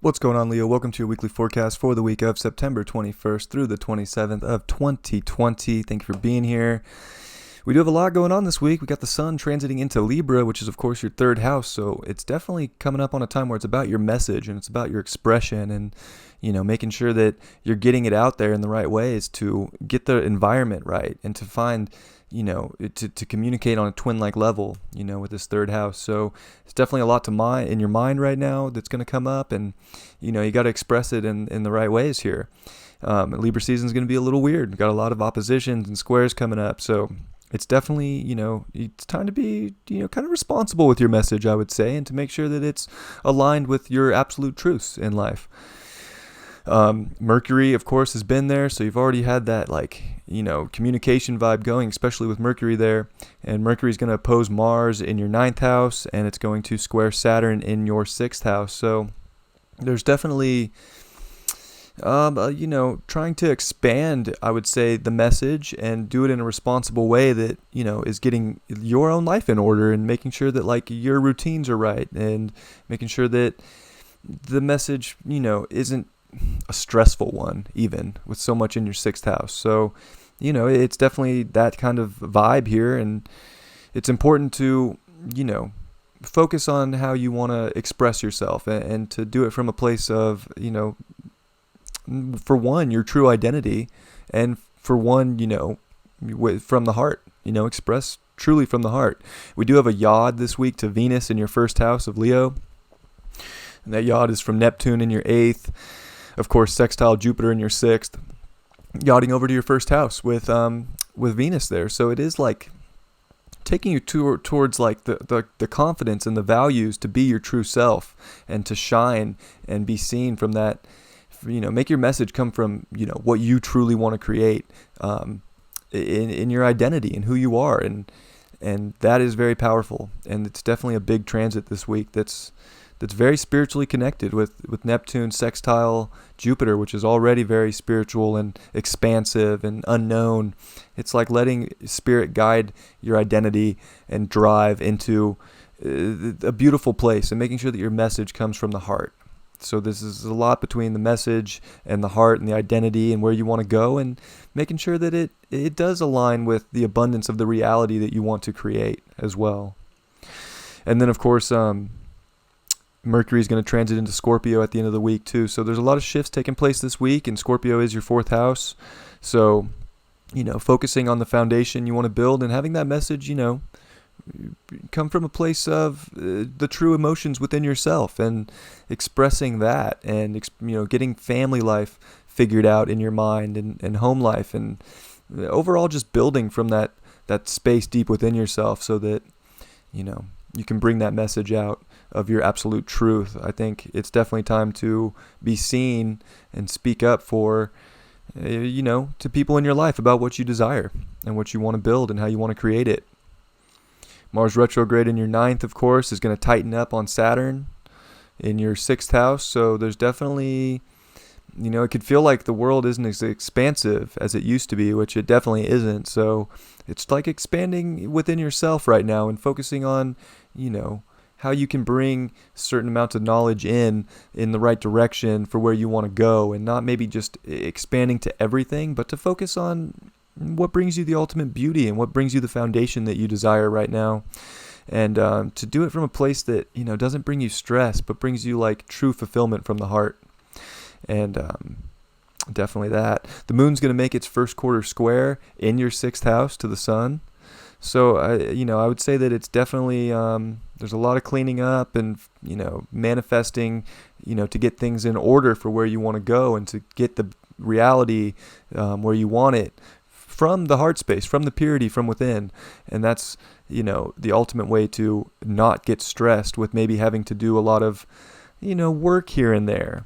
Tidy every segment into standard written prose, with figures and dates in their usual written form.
What's going on, Leo? Welcome to your weekly forecast for the week of September 21st through the 27th of 2020. Thank you for being here. We do have a lot going on this week. We got the sun transiting into Libra, which is, of course, your third house. So it's definitely coming up on a time where it's about your message and it's about your expression and, making sure that you're getting it out there in the right ways to get the environment right and to find, to communicate on a twin-like level, with this third house. So it's definitely a lot in your mind right now that's going to come up, and, you got to express it in the right ways here. Libra season is going to be a little weird. We've got a lot of oppositions and squares coming up. So it's definitely, it's time to be, kind of responsible with your message, I would say, and to make sure that it's aligned with your absolute truths in life. Mercury, of course, has been there, so you've already had that, communication vibe going, especially with Mercury there. And Mercury's going to oppose Mars in your 9th house, and it's going to square Saturn in your 6th house. So there's definitely, trying to expand, I would say, the message and do it in a responsible way that, is getting your own life in order and making sure that, your routines are right and making sure that the message, isn't a stressful one, even with so much in your 6th house. So, it's definitely that kind of vibe here, and it's important to, focus on how you want to express yourself and to do it from a place of, for one, your true identity, and for one, from the heart, express truly from the heart. We do have a yod this week to Venus in your 1st house of Leo, and that yod is from Neptune in your 8th. Of course, sextile Jupiter in your 6th, yachting over to your 1st house with Venus there. So it is taking you towards the confidence and the values to be your true self and to shine and be seen from that. Make your message come from what you truly want to create in your identity and who you are, and that is very powerful. And it's definitely a big transit this week that's very spiritually connected with Neptune sextile Jupiter, which is already very spiritual and expansive and unknown. It's like letting spirit guide your identity and drive into a beautiful place and making sure that your message comes from the heart. So this is a lot between the message and the heart and the identity and where you want to go, and making sure that it does align with the abundance of the reality that you want to create as well. And then, of course, Mercury is going to transit into Scorpio at the end of the week too. So there's a lot of shifts taking place this week, and Scorpio is your 4th house. So, focusing on the foundation you want to build and having that message, come from a place of the true emotions within yourself and expressing that and, getting family life figured out in your mind and home life, and overall just building from that space deep within yourself so that, you can bring that message out of your absolute truth. I think it's definitely time to be seen and speak up for, to people in your life about what you desire and what you want to build and how you want to create it. Mars retrograde in your 9th, of course, is going to tighten up on Saturn in your 6th house. So there's definitely, it could feel like the world isn't as expansive as it used to be, which it definitely isn't. So it's like expanding within yourself right now and focusing on, how you can bring certain amounts of knowledge in the right direction for where you want to go, and not maybe just expanding to everything, but to focus on what brings you the ultimate beauty and what brings you the foundation that you desire right now. And to do it from a place that, doesn't bring you stress, but brings you true fulfillment from the heart. And definitely that. The moon's going to make its 1st quarter square in your 6th house to the sun. So, I would say that it's definitely, there's a lot of cleaning up and, manifesting, to get things in order for where you want to go and to get the reality where you want it from the heart space, from the purity from within. And that's, the ultimate way to not get stressed with maybe having to do a lot of, work here and there.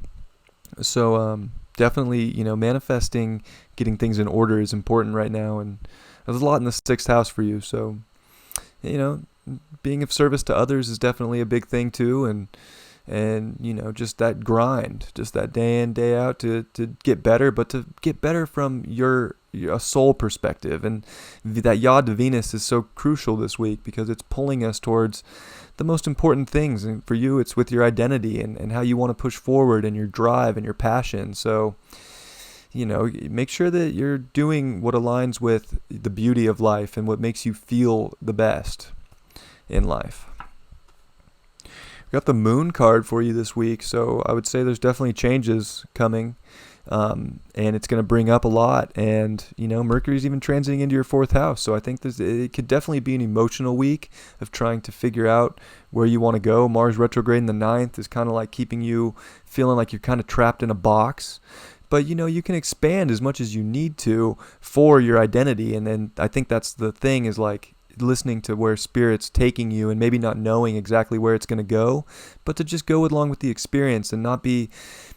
So, definitely, manifesting, getting things in order is important right now. And there's a lot in the 6th house for you. So, being of service to others is definitely a big thing too. And just that grind, just that day in, day out to get better, but to get better from your a soul perspective. And that Yod to Venus is so crucial this week because it's pulling us towards the most important things. And for you, it's with your identity and how you want to push forward and your drive and your passion. So, make sure that you're doing what aligns with the beauty of life and what makes you feel the best in life. We got the moon card for you this week, so I would say there's definitely changes coming, and it's going to bring up a lot. And Mercury's even transiting into your fourth house, so I think it could definitely be an emotional week of trying to figure out where you want to go. Mars retrograde in the ninth is kind of like keeping you feeling like you're kind of trapped in a box. But you can expand as much as you need to for your identity, and then I think that's the thing, is like listening to where Spirit's taking you and maybe not knowing exactly where it's going to go, but to just go along with the experience and not be,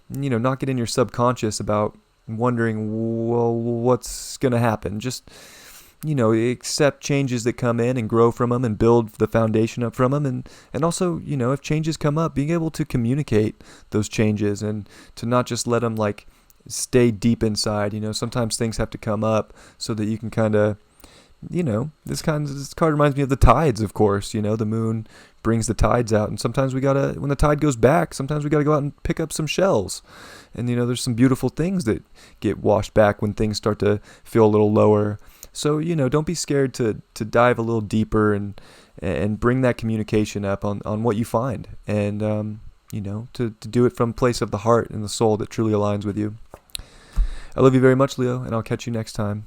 not get in your subconscious about wondering, well, what's going to happen. Just, accept changes that come in and grow from them and build the foundation up from them. And also, if changes come up, being able to communicate those changes and to not just let them like stay deep inside. Sometimes things have to come up so that you can kind of, this card reminds me of the tides, of course. The moon brings the tides out, and sometimes when the tide goes back, sometimes we gotta go out and pick up some shells. And there's some beautiful things that get washed back when things start to feel a little lower. So don't be scared to dive a little deeper and bring that communication up on what you find, and to do it from a place of the heart and the soul that truly aligns with you. I love you very much, Leo, and I'll catch you next time.